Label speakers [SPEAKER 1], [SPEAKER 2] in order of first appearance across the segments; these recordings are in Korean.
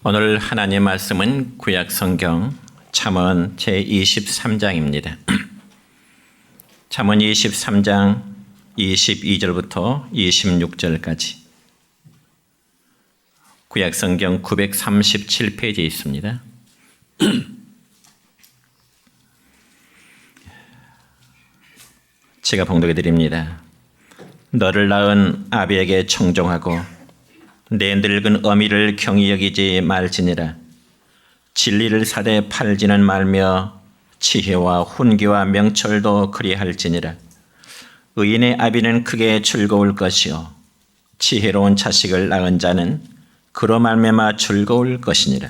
[SPEAKER 1] 오늘 하나님 말씀은 구약 성경 잠언 제23장입니다. 잠언 23장 22절부터 26절까지 구약 성경 937페이지에 있습니다. 제가 봉독해 드립니다. 너를 낳은 아비에게 청종하고 내 늙은 어미를 경히 여기지 말지니라. 진리를 사되 팔지는 말며 지혜와 훈계와 명철도 그리할지니라. 의인의 아비는 크게 즐거울 것이요 지혜로운 자식을 낳은 자는 그로 말미암아 즐거울 것이니라.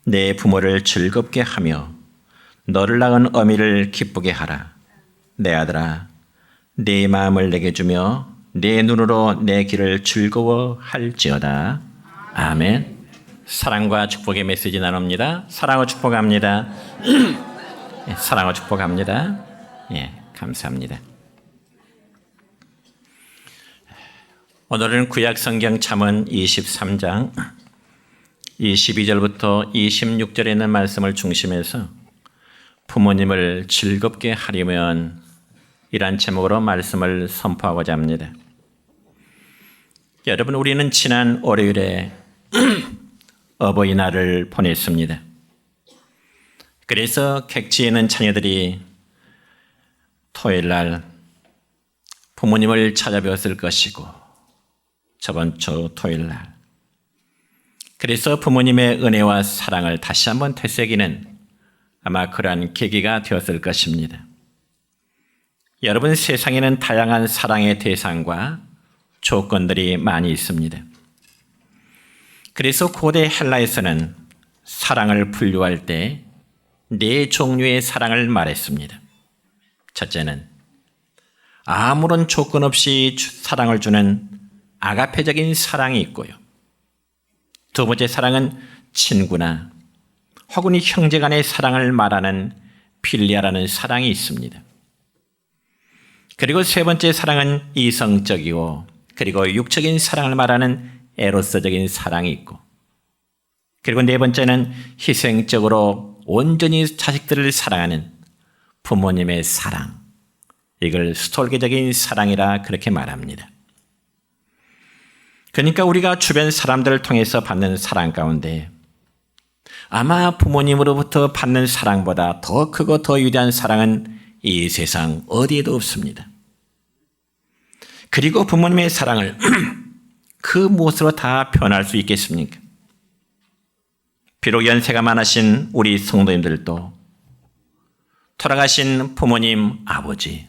[SPEAKER 1] 내 부모를 즐겁게 하며 너를 낳은 어미를 기쁘게 하라. 내 아들아, 내 마음을 내게 주며 내 눈으로 내 길을 즐거워할지어다. 아멘. 사랑과 축복의 메시지 나눕니다. 사랑과 축복합니다. 사랑과 축복합니다. 예, 감사합니다. 오늘은 구약 성경 잠언 23장 22절부터 26절에 있는 말씀을 중심해서 부모님을 즐겁게 하려면 이란 제목으로 말씀을 선포하고자 합니다. 여러분, 우리는 지난 월요일에 어버이날을 보냈습니다. 그래서 객지에 있는 자녀들이 토요일날 부모님을 찾아뵈었을 것이고 저번 주 토요일날 그래서 부모님의 은혜와 사랑을 다시 한번 되새기는 아마 그러한 계기가 되었을 것입니다. 여러분, 세상에는 다양한 사랑의 대상과 조건들이 많이 있습니다. 그래서 고대 헬라에서는 사랑을 분류할 때 네 종류의 사랑을 말했습니다. 첫째는 아무런 조건 없이 사랑을 주는 아가페적인 사랑이 있고요. 두 번째 사랑은 친구나 혹은 형제 간의 사랑을 말하는 필리아라는 사랑이 있습니다. 그리고 세 번째 사랑은 이성적이고 그리고 육적인 사랑을 말하는 에로스적인 사랑이 있고, 그리고 네 번째는 희생적으로 온전히 자식들을 사랑하는 부모님의 사랑, 이걸 스톨게적인 사랑이라 그렇게 말합니다. 그러니까 우리가 주변 사람들을 통해서 받는 사랑 가운데 아마 부모님으로부터 받는 사랑보다 더 크고 더 위대한 사랑은 이 세상 어디에도 없습니다. 그리고 부모님의 사랑을 그 무엇으로 다 표현할 수 있겠습니까? 비록 연세가 많으신 우리 성도님들도 돌아가신 부모님, 아버지,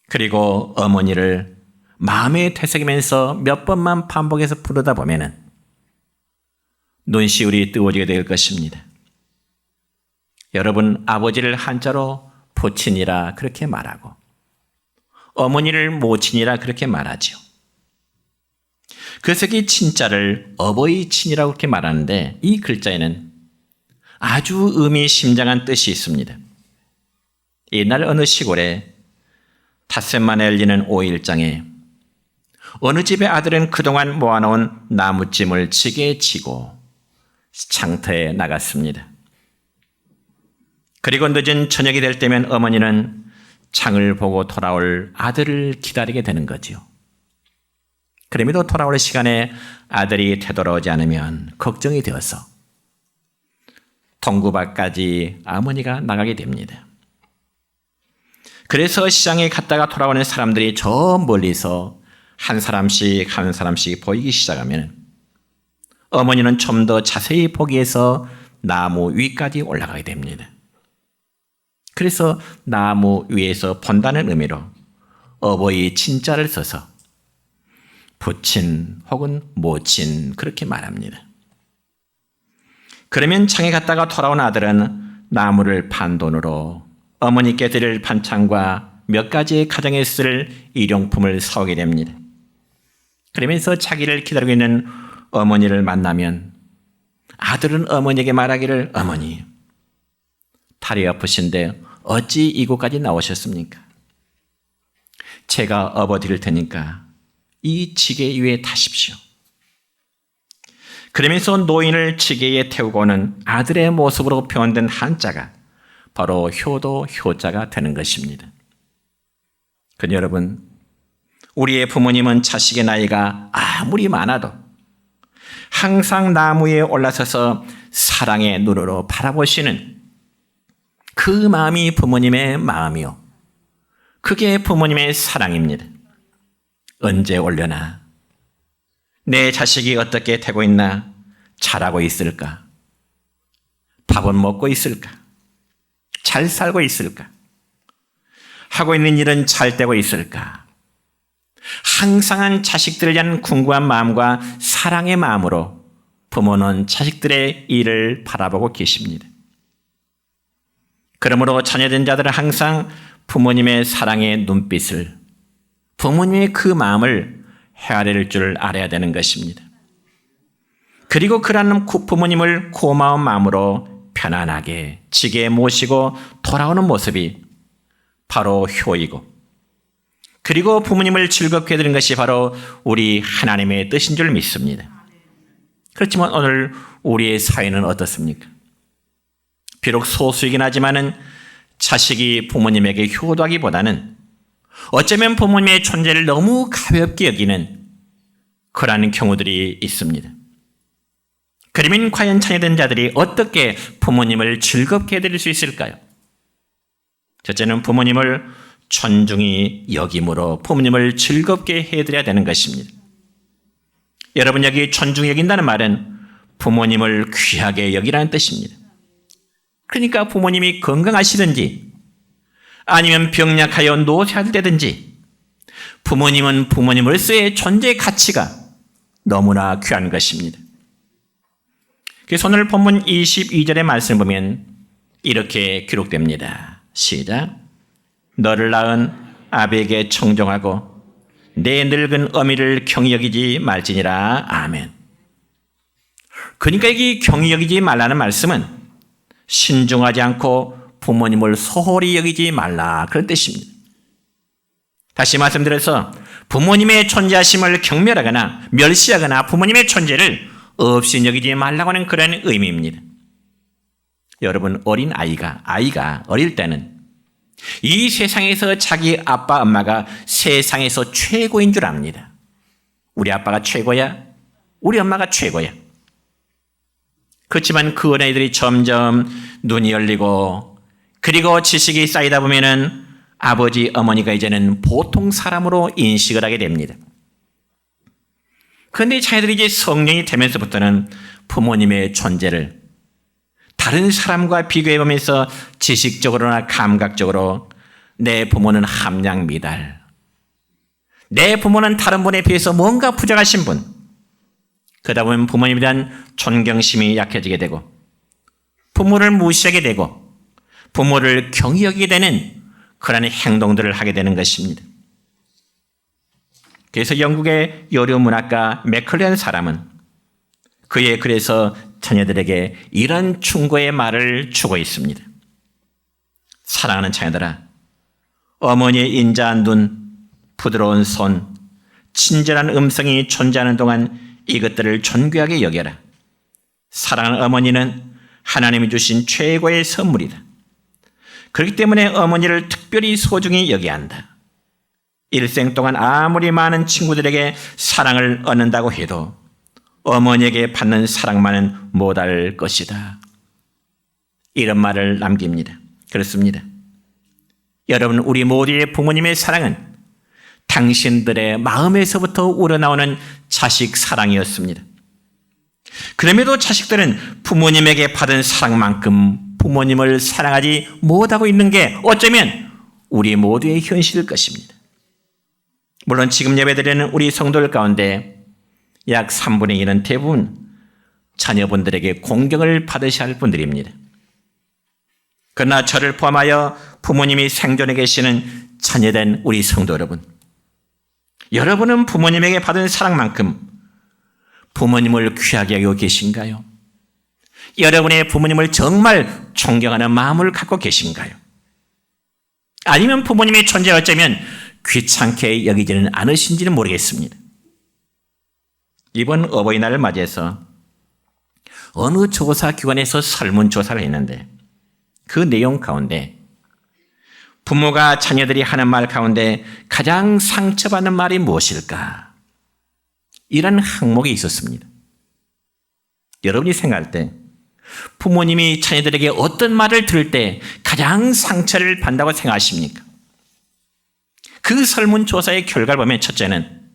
[SPEAKER 1] 그리고 어머니를 마음에 되새기면서 몇 번만 반복해서 부르다 보면은 눈시울이 뜨거워지게 될 것입니다. 여러분, 아버지를 한자로 부친이라 그렇게 말하고 어머니를 모친이라 그렇게 말하죠. 그래서 이 친자를 어버이친이라고 그렇게 말하는데 이 글자에는 아주 의미심장한 뜻이 있습니다. 옛날 어느 시골에 닷새만에 열리는 5일장에 어느 집의 아들은 그동안 모아놓은 나무찜을 지게에 지고 장터에 나갔습니다. 그리고 늦은 저녁이 될 때면 어머니는 장을 보고 돌아올 아들을 기다리게 되는 거지요. 그럼에도 돌아올 시간에 아들이 되돌아오지 않으면 걱정이 되어서 동구 밖까지 어머니가 나가게 됩니다. 그래서 시장에 갔다가 돌아오는 사람들이 저 멀리서 한 사람씩 한 사람씩 보이기 시작하면 어머니는 좀 더 자세히 보기 위해서 나무 위까지 올라가게 됩니다. 그래서 나무 위에서 본다는 의미로 어버이 친자를 써서 부친 혹은 모친 그렇게 말합니다. 그러면 장에 갔다가 돌아온 아들은 나무를 판 돈으로 어머니께 드릴 반찬과 몇 가지의 가정에 쓸 일용품을 사오게 됩니다. 그러면서 자기를 기다리고 있는 어머니를 만나면 아들은 어머니에게 말하기를, 어머니, 다리 아프신데 어찌 이곳까지 나오셨습니까? 제가 업어드릴 테니까 이 지게 위에 타십시오. 그러면서 노인을 지게에 태우고는 아들의 모습으로 표현된 한자가 바로 효도 효자가 되는 것입니다. 그런데 여러분, 우리의 부모님은 자식의 나이가 아무리 많아도 항상 나무에 올라서서 사랑의 눈으로 바라보시는 그 마음이 부모님의 마음이요, 그게 부모님의 사랑입니다. 언제 올려나 내 자식이 어떻게 되고 있나, 잘하고 있을까, 밥은 먹고 있을까, 잘 살고 있을까, 하고 있는 일은 잘 되고 있을까, 항상한 자식들에 대한 궁금한 마음과 사랑의 마음으로 부모는 자식들의 일을 바라보고 계십니다. 그러므로 자녀된 자들은 항상 부모님의 사랑의 눈빛을, 부모님의 그 마음을 헤아릴 줄 알아야 되는 것입니다. 그리고 그러한 부모님을 고마운 마음으로 편안하게 지게에 모시고 돌아오는 모습이 바로 효이고, 그리고 부모님을 즐겁게 해드리는 것이 바로 우리 하나님의 뜻인 줄 믿습니다. 그렇지만 오늘 우리의 사회는 어떻습니까? 비록 소수이긴 하지만은 자식이 부모님에게 효도하기보다는 어쩌면 부모님의 존재를 너무 가볍게 여기는 그러한 경우들이 있습니다. 그러면 과연 자녀된 자들이 어떻게 부모님을 즐겁게 해드릴 수 있을까요? 첫째는 부모님을 존중히 여김으로 부모님을 즐겁게 해드려야 되는 것입니다. 여러분, 여기 존중히 여긴다는 말은 부모님을 귀하게 여기라는 뜻입니다. 그러니까 부모님이 건강하시든지 아니면 병약하여 노쇠하되든지 부모님은 부모님으로서의 존재의 가치가 너무나 귀한 것입니다. 그래서 오늘 본문 22절의 말씀을 보면 이렇게 기록됩니다. 시작. 너를 낳은 아비에게 청종하고 내 늙은 어미를 경히 여기지 말지니라. 아멘. 그러니까 이 경히 여기지 말라는 말씀은 신중하지 않고 부모님을 소홀히 여기지 말라, 그런 뜻입니다. 다시 말씀드려서 부모님의 존재하심을 경멸하거나 멸시하거나 부모님의 존재를 없이 여기지 말라고 하는 그런 의미입니다. 여러분, 어린 아이가 어릴 때는 이 세상에서 자기 아빠 엄마가 세상에서 최고인 줄 압니다. 우리 아빠가 최고야, 우리 엄마가 최고야. 그렇지만 그 어린아이들이 점점 눈이 열리고 그리고 지식이 쌓이다 보면은 아버지 어머니가 이제는 보통 사람으로 인식을 하게 됩니다. 그런데 자녀들이 이제 성령이 되면서부터는 부모님의 존재를 다른 사람과 비교해 보면서 지식적으로나 감각적으로 내 부모는 함량 미달, 내 부모는 다른 분에 비해서 뭔가 부족하신 분, 그러다 보면 부모님에 대한 존경심이 약해지게 되고 부모를 무시하게 되고 부모를 경히 여기게 되는 그런 행동들을 하게 되는 것입니다. 그래서 영국의 여류문학가 맥클리언 사람은 그의 글에서 자녀들에게 이런 충고의 말을 주고 있습니다. 사랑하는 자녀들아, 어머니의 인자한 눈, 부드러운 손, 친절한 음성이 존재하는 동안 이것들을 존귀하게 여겨라. 사랑하는 어머니는 하나님이 주신 최고의 선물이다. 그렇기 때문에 어머니를 특별히 소중히 여겨야 한다. 일생 동안 아무리 많은 친구들에게 사랑을 얻는다고 해도 어머니에게 받는 사랑만은 못할 것이다. 이런 말을 남깁니다. 그렇습니다. 여러분, 우리 모두의 부모님의 사랑은 당신들의 마음에서부터 우러나오는 자식 사랑이었습니다. 그럼에도 자식들은 부모님에게 받은 사랑만큼 부모님을 사랑하지 못하고 있는 게 어쩌면 우리 모두의 현실일 것입니다. 물론 지금 예배드리는 우리 성도들 가운데 약 3분의 1은 대부분 자녀분들에게 공경을 받으셔야 할 분들입니다. 그러나 저를 포함하여 부모님이 생존해 계시는 자녀된 우리 성도 여러분, 여러분은 부모님에게 받은 사랑만큼 부모님을 귀하게 여기고 계신가요? 여러분의 부모님을 정말 존경하는 마음을 갖고 계신가요? 아니면 부모님의 존재를 어쩌면 귀찮게 여기지는 않으신지는 모르겠습니다. 이번 어버이날을 맞이해서 어느 조사기관에서 설문조사를 했는데 그 내용 가운데 부모가 자녀들이 하는 말 가운데 가장 상처받는 말이 무엇일까? 이런 항목이 있었습니다. 여러분이 생각할 때 부모님이 자녀들에게 어떤 말을 들을 때 가장 상처를 받는다고 생각하십니까? 그 설문조사의 결과를 보면 첫째는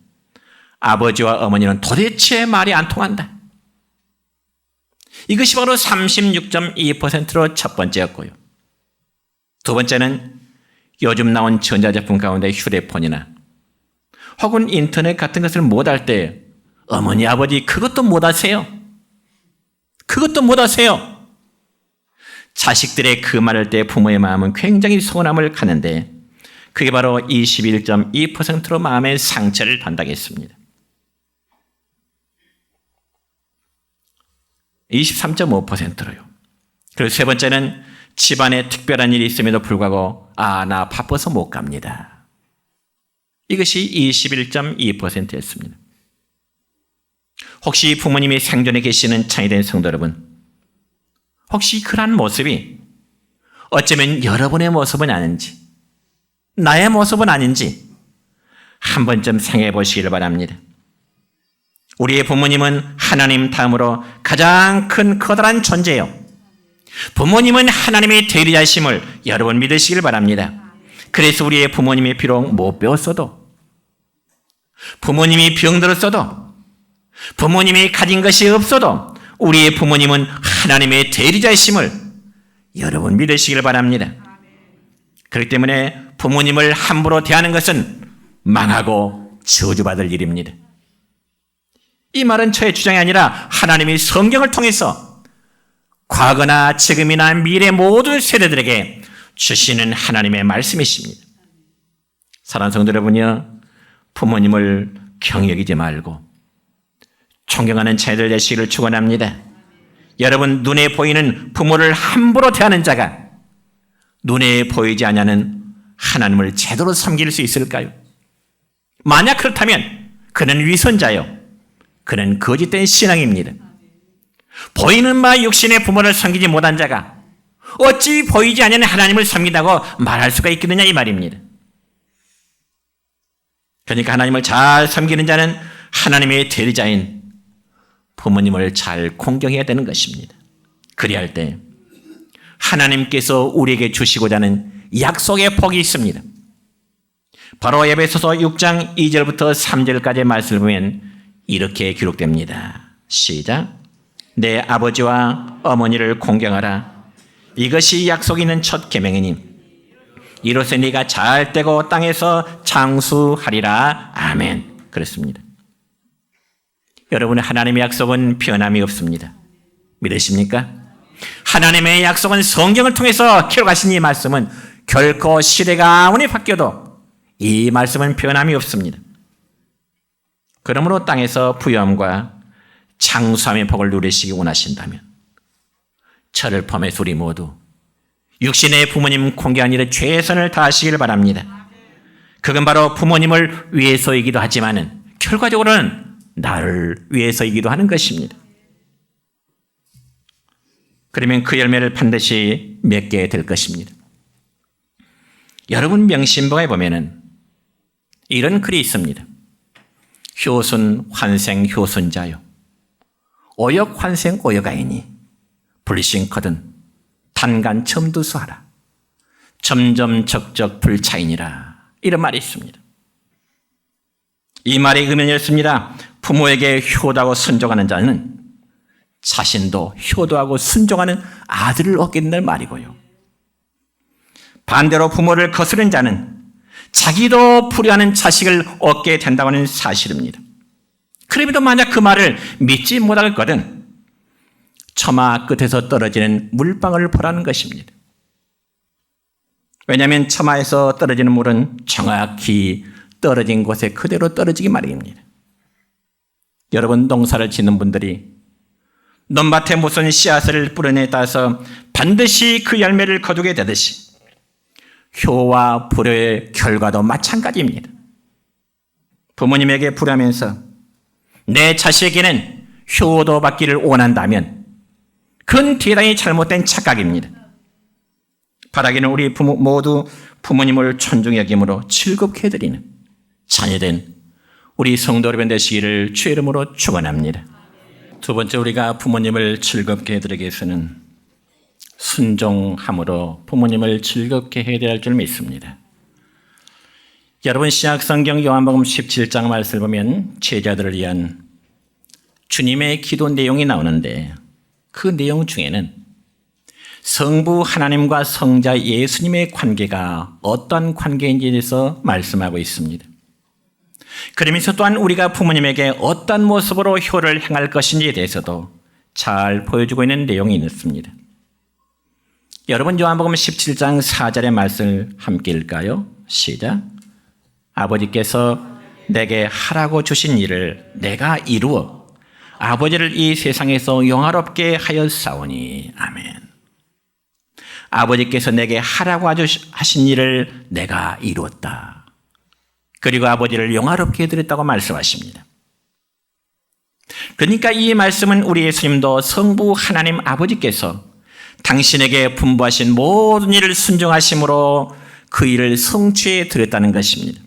[SPEAKER 1] 아버지와 어머니는 도대체 말이 안 통한다. 이것이 바로 36.2%로 첫 번째였고요. 두 번째는 요즘 나온 전자제품 가운데 휴대폰이나 혹은 인터넷 같은 것을 못할 때 어머니, 아버지 그것도 못하세요. 그것도 못하세요. 자식들의 그 말할 때 부모의 마음은 굉장히 서운함을 갖는데 그게 바로 21.2%로 마음의 상처를 받는다겠습니다. 23.5%로요. 그리고 세 번째는 집안에 특별한 일이 있음에도 불구하고 나 바빠서 못 갑니다. 이것이 21.2%였습니다. 혹시 부모님이 생존에 계시는 창의된 성도 여러분, 혹시 그러한 모습이 어쩌면 여러분의 모습은 아닌지 나의 모습은 아닌지 한 번쯤 생각해 보시길 바랍니다. 우리의 부모님은 하나님 다음으로 가장 큰 커다란 존재예요. 부모님은 하나님의 대리자심을 여러분 믿으시길 바랍니다. 그래서 우리의 부모님이 비록 못 배웠어도, 부모님이 병들었어도, 부모님이 가진 것이 없어도 우리의 부모님은 하나님의 대리자심을 여러분 믿으시길 바랍니다. 그렇기 때문에 부모님을 함부로 대하는 것은 망하고 저주받을 일입니다. 이 말은 저의 주장이 아니라 하나님이 성경을 통해서 과거나 지금이나 미래 모든 세대들에게 주시는 하나님의 말씀이십니다. 사랑하는 성도 여러분이요, 부모님을 경여기지 말고 존경하는 자녀들 되시기를 축원합니다. 여러분, 눈에 보이는 부모를 함부로 대하는 자가 눈에 보이지 않는 하나님을 제대로 섬길 수 있을까요? 만약 그렇다면 그는 위선자요, 그는 거짓된 신앙입니다. 보이는 바 육신의 부모를 섬기지 못한 자가 어찌 보이지 않는 하나님을 섬긴다고 말할 수가 있겠느냐 이 말입니다. 그러니까 하나님을 잘 섬기는 자는 하나님의 대리자인 부모님을 잘 공경해야 되는 것입니다. 그리할 때 하나님께서 우리에게 주시고자 하는 약속의 복이 있습니다. 바로 에베소서 6장 2절부터 3절까지의 말씀을 보면 이렇게 기록됩니다. 시작. 내 아버지와 어머니를 공경하라. 이것이 약속 있는 첫 계명이니 이로써 네가 잘 되고 땅에서 장수하리라. 아멘. 그렇습니다. 여러분의 하나님의 약속은 변함이 없습니다. 믿으십니까? 하나님의 약속은 성경을 통해서 기록하신 이 말씀은 결코 시대가 아무리 바뀌어도 이 말씀은 변함이 없습니다. 그러므로 땅에서 부유함과 장수함의 복을 누리시기 원하신다면 저를 포함해서 우리 모두 육신의 부모님 공경한 일에 최선을 다하시길 바랍니다. 그건 바로 부모님을 위해서이기도 하지만 결과적으로는 나를 위해서이기도 하는 것입니다. 그러면 그 열매를 반드시 맺게 될 것입니다. 여러분 명심보에 보면은 이런 글이 있습니다. 효순 환생 효순자요, 오역 환생 오역아이니 불신거든 단간 첨두수하라. 점점 적적 불차이니라. 이런 말이 있습니다. 이 말의 의미였습니다. 부모에게 효도하고 순종하는 자는 자신도 효도하고 순종하는 아들을 얻게 된다는 말이고요. 반대로 부모를 거스른 자는 자기도 불의하는 자식을 얻게 된다고 하는 사실입니다. 그럼에도 만약 그 말을 믿지 못할 거든 처마 끝에서 떨어지는 물방울을 보라는 것입니다. 왜냐하면 처마에서 떨어지는 물은 정확히 떨어진 곳에 그대로 떨어지기 마련입니다. 여러분, 농사를 짓는 분들이 논밭에 무슨 씨앗을 뿌려내 따서 반드시 그 열매를 거두게 되듯이 효와 불효의 결과도 마찬가지입니다. 부모님에게 불효하면서 내 자식에게는 효도 받기를 원한다면 그건 대단히 잘못된 착각입니다. 바라기는 우리 부모 모두 부모님을 존중히 여김으로 즐겁게 해드리는 자녀된 우리 성도 여러분 되시기를 주의 이름으로 축원합니다. 두 번째, 우리가 부모님을 즐겁게 해드리기 위해서는 순종함으로 부모님을 즐겁게 해야 될 줄 믿습니다. 여러분, 신약성경 요한복음 17장 말씀을 보면 제자들을 위한 주님의 기도 내용이 나오는데, 그 내용 중에는 성부 하나님과 성자 예수님의 관계가 어떤 관계인지에 대해서 말씀하고 있습니다. 그러면서 또한 우리가 부모님에게 어떤 모습으로 효를 행할 것인지에 대해서도 잘 보여주고 있는 내용이 있습니다. 여러분, 요한복음 17장 4절의 말씀을 함께 읽을까요? 시작. 아버지께서 내게 하라고 주신 일을 내가 이루어 아버지를 이 세상에서 영화롭게 하였사오니. 아멘. 아버지께서 내게 하라고 하신 일을 내가 이루었다. 그리고 아버지를 영화롭게 해드렸다고 말씀하십니다. 그러니까 이 말씀은 우리 예수님도 성부 하나님 아버지께서 당신에게 분부하신 모든 일을 순종하심으로 그 일을 성취해 드렸다는 것입니다.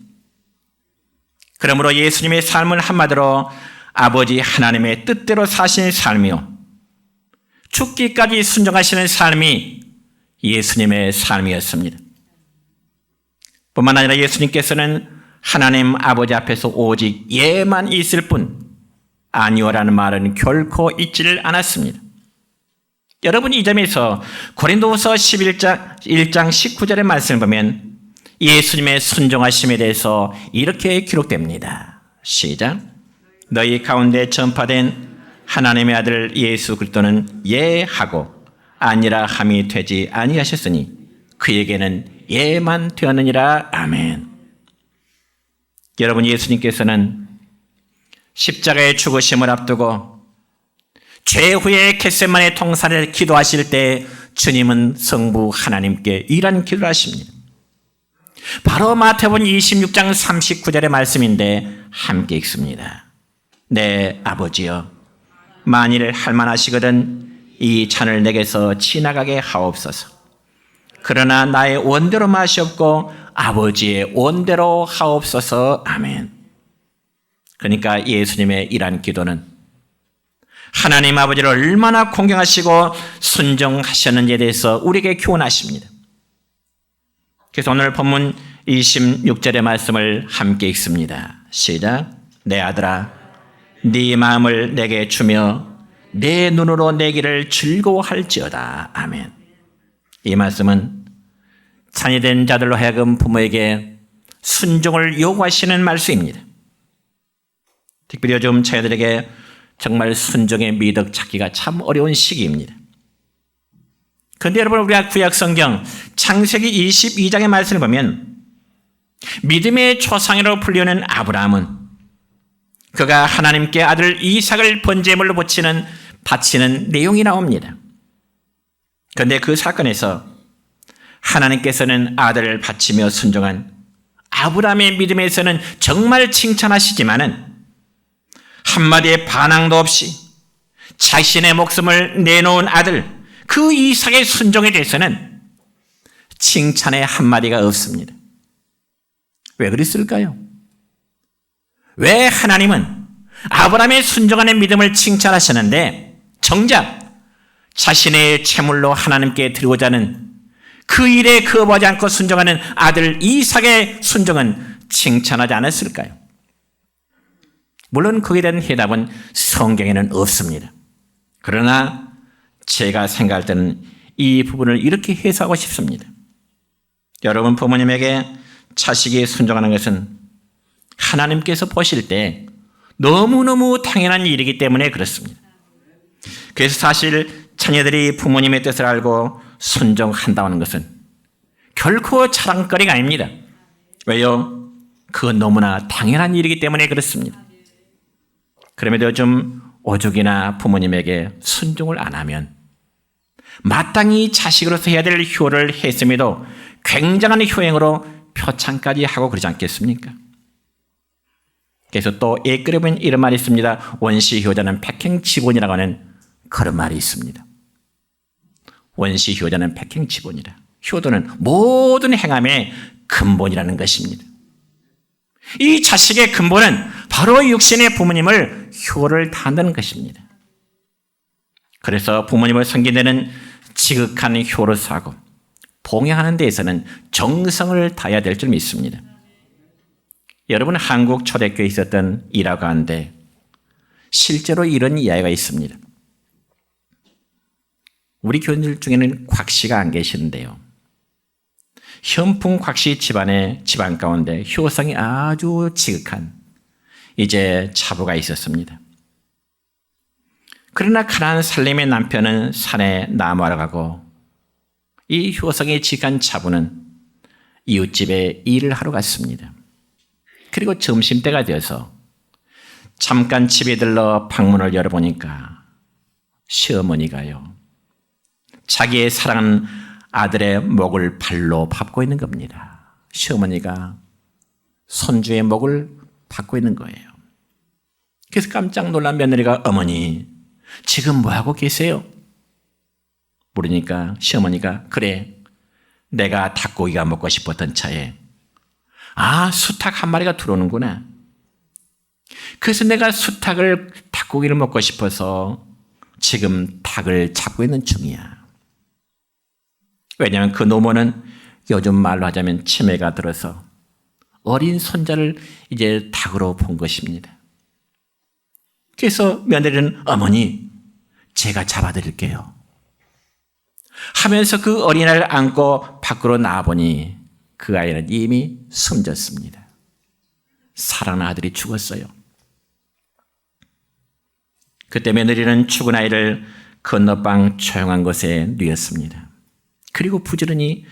[SPEAKER 1] 그러므로 예수님의 삶은 한마디로 아버지 하나님의 뜻대로 사신 삶이요, 죽기까지 순종하시는 삶이 예수님의 삶이었습니다. 뿐만 아니라 예수님께서는 하나님 아버지 앞에서 오직 예만 있을 뿐 아니오라는 말은 결코 있지를 않았습니다. 여러분, 이 점에서 고린도후서 1장 19절의 말씀을 보면 예수님의 순종하심에 대해서 이렇게 기록됩니다. 시작. 너희 가운데 전파된 하나님의 아들 예수 그리스도는 예하고 아니라 함이 되지 아니하셨으니 그에게는 예만 되었느니라. 아멘. 여러분, 예수님께서는 십자가의 죽으심을 앞두고 최후의 겟세마네 통사를 기도하실 때 주님은 성부 하나님께 이런 기도를 하십니다. 바로 마태복음 26장 39절의 말씀인데 함께 읽습니다. 내 아버지여, 만일 할만하시거든 이 잔을 내게서 지나가게 하옵소서. 그러나 나의 원대로 마시옵고 아버지의 원대로 하옵소서. 아멘. 그러니까 예수님의 이러한 기도는 하나님 아버지를 얼마나 공경하시고 순종하셨는지에 대해서 우리에게 교훈하십니다. 그래서 오늘 본문 26절의 말씀을 함께 읽습니다. 시작. 내 아들아, 네 마음을 내게 주며 내 눈으로 내 길을 즐거워할지어다. 아멘. 이 말씀은 자녀된 자들로 하여금 부모에게 순종을 요구하시는 말씀입니다. 특별히 요즘 자녀들에게 정말 순종의 미덕 찾기가 참 어려운 시기입니다. 그런데 여러분, 우리가 구약성경 창세기 22장의 말씀을 보면 믿음의 조상이라고 불리는 아브라함은 그가 하나님께 아들 이삭을 번제물로 바치는 내용이 나옵니다. 그런데 그 사건에서 하나님께서는 아들을 바치며 순종한 아브라함의 믿음에서는 정말 칭찬하시지만은 한마디의 반항도 없이 자신의 목숨을 내놓은 아들 그 이삭의 순종에 대해서는 칭찬의 한마디가 없습니다. 왜 그랬을까요? 왜 하나님은 아브라함의 순종하는 믿음을 칭찬하셨는데 정작 자신의 제물로 하나님께 드리고자 하는 그 일에 거부하지 않고 순종하는 아들 이삭의 순종은 칭찬하지 않았을까요? 물론 거기에 대한 해답은 성경에는 없습니다. 그러나 제가 생각할 때는 이 부분을 이렇게 해석하고 싶습니다. 여러분, 부모님에게 자식이 순종하는 것은 하나님께서 보실 때 너무너무 당연한 일이기 때문에 그렇습니다. 그래서 사실 자녀들이 부모님의 뜻을 알고 순종한다는 것은 결코 자랑거리가 아닙니다. 왜요? 그건 너무나 당연한 일이기 때문에 그렇습니다. 그럼에도 요즘 오죽이나 부모님에게 순종을 안 하면 마땅히 자식으로서 해야 될 효를 했음에도 굉장한 효행으로 표창까지 하고 그러지 않겠습니까? 그래서 또 예글에 보면 이런 말이 있습니다. 원시효자는 백행지본이라고 하는 그런 말이 있습니다. 원시 효자는 백행치본이라. 효도는 모든 행함의 근본이라는 것입니다. 이 자식의 근본은 바로 육신의 부모님을 효를 다한다는 것입니다. 그래서 부모님을 섬기는 데는 지극한 효를 사고 봉양하는 데에서는 정성을 다해야 될 줄 믿습니다. 여러분, 한국 초대교회에 있었던 일화가 한데 실제로 이런 이야기가 있습니다. 우리 교인들 중에는 곽 씨가 안 계시는데요. 현풍 곽 씨 집안 가운데 효성이 아주 지극한 이제 차부가 있었습니다. 그러나 가난한 살림의 남편은 산에 나무하러 가고 이 효성이 지극한 차부는 이웃집에 일을 하러 갔습니다. 그리고 점심때가 되어서 잠깐 집에 들러 방문을 열어보니까 시어머니가요, 자기의 사랑하는 아들의 목을 발로 밟고 있는 겁니다. 시어머니가 손주의 목을 밟고 있는 거예요. 그래서 깜짝 놀란 며느리가, 어머니, 지금 뭐하고 계세요? 물으니까 시어머니가, 그래, 내가 닭고기가 먹고 싶었던 차에 수탉 한 마리가 들어오는구나. 그래서 내가 닭고기를 먹고 싶어서 지금 닭을 잡고 있는 중이야. 왜냐하면 그 노모는 요즘 말로 하자면 치매가 들어서 어린 손자를 이제 닭으로 본 것입니다. 그래서 며느리는, 어머니, 제가 잡아드릴게요 하면서 그 어린아이를 안고 밖으로 나와보니 그 아이는 이미 숨졌습니다. 사랑하는 아들이 죽었어요. 그때 며느리는 죽은 아이를 건너방 조용한 곳에 뉘었습니다. 그리고 부지런히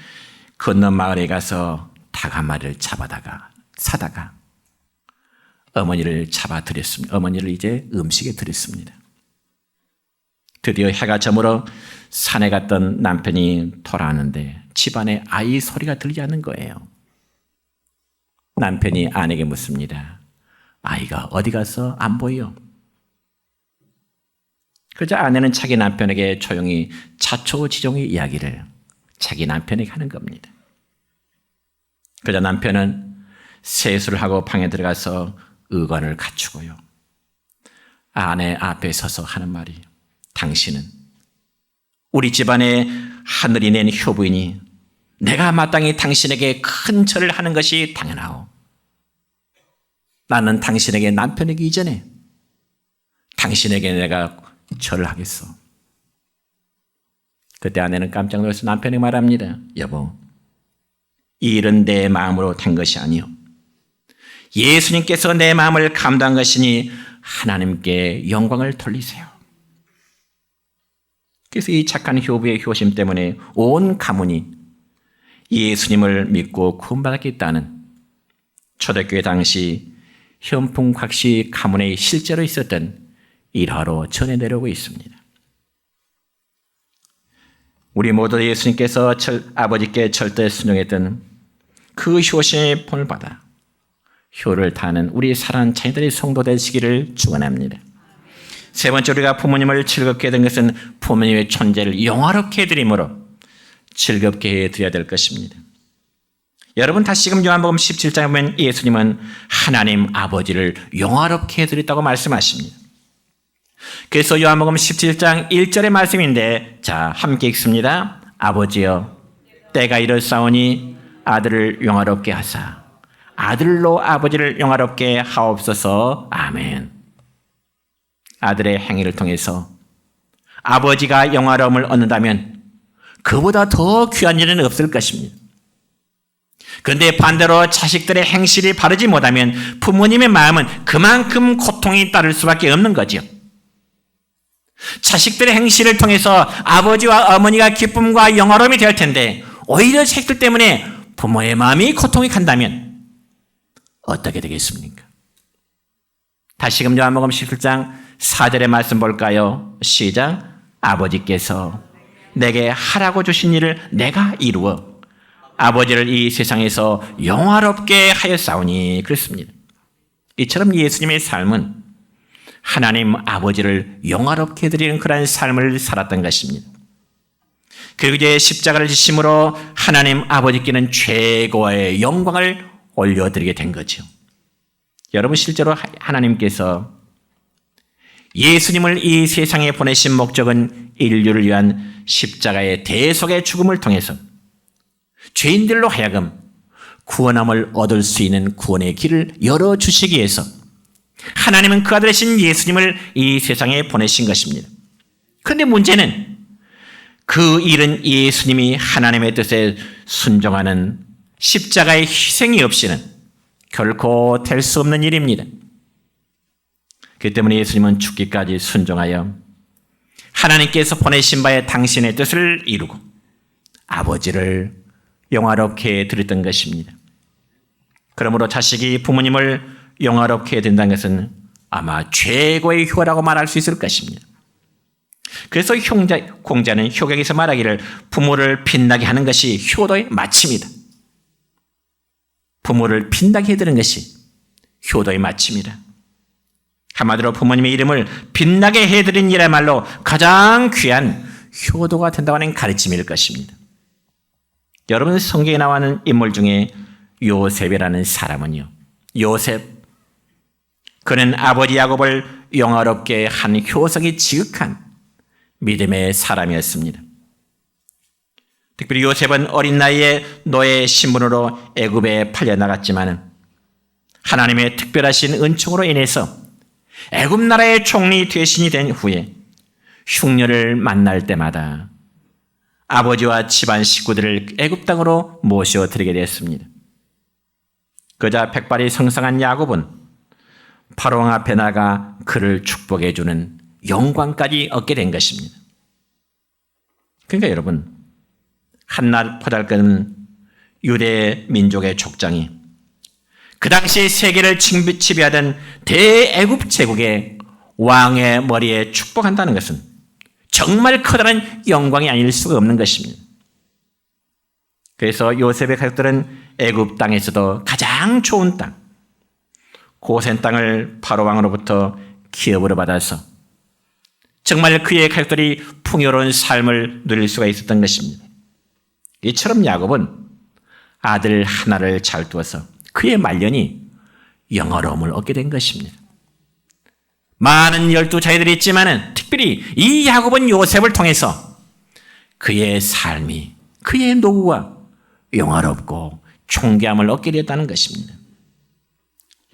[SPEAKER 1] 건너 마을에 가서 닭 한 마리를 사다가 어머니를 잡아드렸습니다. 어머니를 이제 음식에 드렸습니다. 드디어 해가 저물어 산에 갔던 남편이 돌아왔는데 집안에 아이 소리가 들리지 않는 거예요. 남편이 아내에게 묻습니다. 아이가 어디 가서 안 보여? 그러자 아내는 자기 남편에게 조용히 자초지종의 이야기를 자기 남편에게 하는 겁니다. 그러자 남편은 세수를 하고 방에 들어가서 의관을 갖추고요, 아내 앞에 서서 하는 말이, 당신은 우리 집안의 하늘이 낸 효부이니 내가 마땅히 당신에게 큰 절을 하는 것이 당연하오. 나는 당신에게 남편이기 이전에 당신에게 내가 절을 하겠소. 그때 아내는 깜짝 놀라서 남편에게 말합니다. 여보, 이 일은 내 마음으로 된 것이 아니오. 예수님께서 내 마음을 감동한 것이니 하나님께 영광을 돌리세요. 그래서 이 착한 효부의 효심 때문에 온 가문이 예수님을 믿고 구원받았겠다는 초대교회 당시 현풍 곽씨 가문에 실제로 있었던 일화로 전해 내려오고 있습니다. 우리 모두 예수님께서 아버지께 절대 순종했던 그 효심의 본을 받아 효를 다하는 우리 사랑하는 자녀들의 성도 되시기를 축원합니다. 세 번째, 우리가 부모님을 즐겁게 해드리는 것은 부모님의 존재를 영화롭게 해드림으로 즐겁게 해드려야 될 것입니다. 여러분, 다시금 요한복음 17장에 보면 예수님은 하나님 아버지를 영화롭게 해드렸다고 말씀하십니다. 그래서 요한복음 17장 1절의 말씀인데, 자, 함께 읽습니다. 아버지여, 때가 이르사오니 아들을 영화롭게 하사 아들로 아버지를 영화롭게 하옵소서. 아멘. 아들의 행위를 통해서 아버지가 영화로움을 얻는다면 그보다 더 귀한 일은 없을 것입니다. 그런데 반대로 자식들의 행실이 바르지 못하면 부모님의 마음은 그만큼 고통이 따를 수밖에 없는 거죠. 자식들의 행실을 통해서 아버지와 어머니가 기쁨과 영화로움이 될 텐데 오히려 자식들 때문에 부모의 마음이 고통이 간다면 어떻게 되겠습니까? 다시금 요한복음 17장 4절의 말씀 볼까요? 시작. 아버지께서 내게 하라고 주신 일을 내가 이루어 아버지를 이 세상에서 영화롭게 하였사오니 그렇습니다. 이처럼 예수님의 삶은 하나님 아버지를 영화롭게 해드리는 그런 삶을 살았던 것입니다. 그리고 이제 십자가를 지심으로 하나님 아버지께는 최고의 영광을 올려드리게 된 거죠. 여러분, 실제로 하나님께서 예수님을 이 세상에 보내신 목적은 인류를 위한 십자가의 대속의 죽음을 통해서 죄인들로 하여금 구원함을 얻을 수 있는 구원의 길을 열어주시기 위해서 하나님은 그 아들이신 예수님을 이 세상에 보내신 것입니다. 그런데 문제는 그 일은 예수님이 하나님의 뜻에 순종하는 십자가의 희생이 없이는 결코 될 수 없는 일입니다. 그 때문에 예수님은 죽기까지 순종하여 하나님께서 보내신 바에 당신의 뜻을 이루고 아버지를 영화롭게 드렸던 것입니다. 그러므로 자식이 부모님을 영화롭게 된다는 것은 아마 최고의 효라고 말할 수 있을 것입니다. 그래서 공자는 효경에서 말하기를 부모를 빛나게 하는 것이 효도의 마침이다. 부모를 빛나게 해드리는 것이 효도의 마침이다. 한마디로 부모님의 이름을 빛나게 해드린 일야말로 가장 귀한 효도가 된다고 하는 가르침일 것입니다. 여러분, 성경에 나오는 인물 중에 요셉이라는 사람은요, 요셉, 그는 아버지 야곱을 영화롭게 한 효성이 지극한 믿음의 사람이었습니다. 특별히 요셉은 어린 나이에 노예 신분으로 애굽에 팔려나갔지만 하나님의 특별하신 은총으로 인해서 애굽 나라의 총리 대신이 된 후에 흉년을 만날 때마다 아버지와 집안 식구들을 애굽 땅으로 모셔드리게 되었습니다. 그자 백발이 성성한 야곱은 파로왕 앞에 나가 그를 축복해 주는 영광까지 얻게 된 것입니다. 그러니까 여러분, 한낱 포달거는 유대 민족의 족장이 그 당시 세계를 지배하던 대애굽 제국의 왕의 머리에 축복한다는 것은 정말 커다란 영광이 아닐 수가 없는 것입니다. 그래서 요셉의 가족들은 애굽 땅에서도 가장 좋은 땅, 고센 땅을 바로 왕으로부터 기업으로 받아서 정말 그의 가족들이 풍요로운 삶을 누릴 수가 있었던 것입니다. 이처럼 야곱은 아들 하나를 잘 두어서 그의 말년이 영화로움을 얻게 된 것입니다. 많은 12자녀들이 있지만 특별히 이 야곱은 요셉을 통해서 그의 삶이, 그의 노후가 영화롭고 존귀함을 얻게 되었다는 것입니다.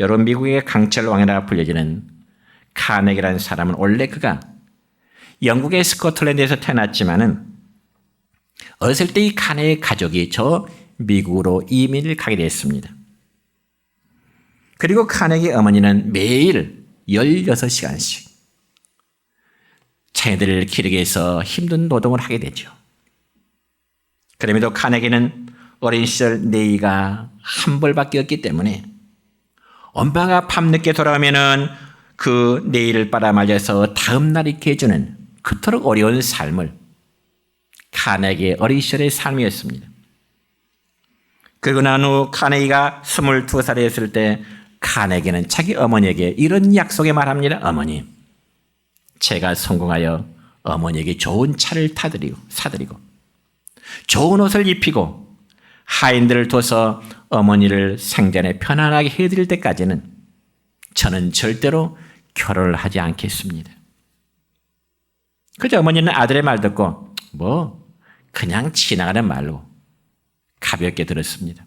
[SPEAKER 1] 여러분, 미국의 강철 왕이라 불려지는 카네기라는 사람은 원래 그가 영국의 스코틀랜드에서 태어났지만은 어렸을 때 이 카네의 가족이 저 미국으로 이민을 가게 됐습니다. 그리고 카네기 어머니는 매일 16시간씩 자녀들을 기르기 위해서 힘든 노동을 하게 되죠. 그럼에도 카네기는 어린 시절 내이가 한 벌밖에 없기 때문에 엄마가 밤늦게 돌아오면은 그 내일을 빨아말려서 다음날 있게 해주는 그토록 어려운 삶을 카네기의 어린 시절의 삶이었습니다. 그리고 난 후 카네기가 22살이 됐을 때 카네기는 자기 어머니에게 이런 약속에 말합니다. 어머니, 제가 성공하여 어머니에게 좋은 차를 사드리고 좋은 옷을 입히고 하인들을 둬서 어머니를 생전에 편안하게 해드릴 때까지는 저는 절대로 결혼을 하지 않겠습니다. 그저 어머니는 아들의 말 듣고 그냥 지나가는 말로 가볍게 들었습니다.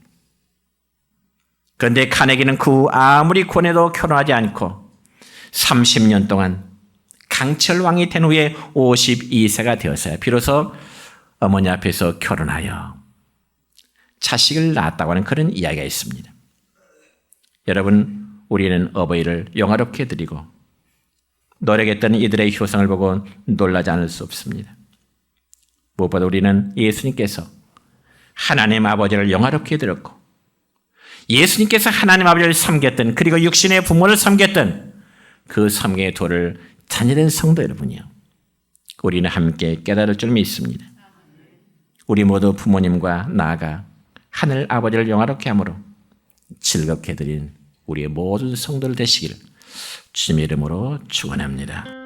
[SPEAKER 1] 그런데 카네기는 그 후 아무리 권해도 결혼하지 않고 30년 동안 강철왕이 된 후에 52세가 되었어요. 비로소 어머니 앞에서 결혼하여 자식을 낳았다고 하는 그런 이야기가 있습니다. 여러분, 우리는 어버이를 영화롭게 드리고 노력했던 이들의 효성을 보고 놀라지 않을 수 없습니다. 무엇보다 우리는 예수님께서 하나님 아버지를 영화롭게 드렸고 예수님께서 하나님 아버지를 섬겼던, 그리고 육신의 부모를 섬겼던 그 섬김의 도를 자녀된 성도 여러분이요, 우리는 함께 깨달을 줄 믿습니다. 우리 모두 부모님과 나아가 하늘 아버지를 영화롭게 함으로 즐겁게 드린 우리의 모든 성도들 되시기를 주님의 이름으로 축원합니다.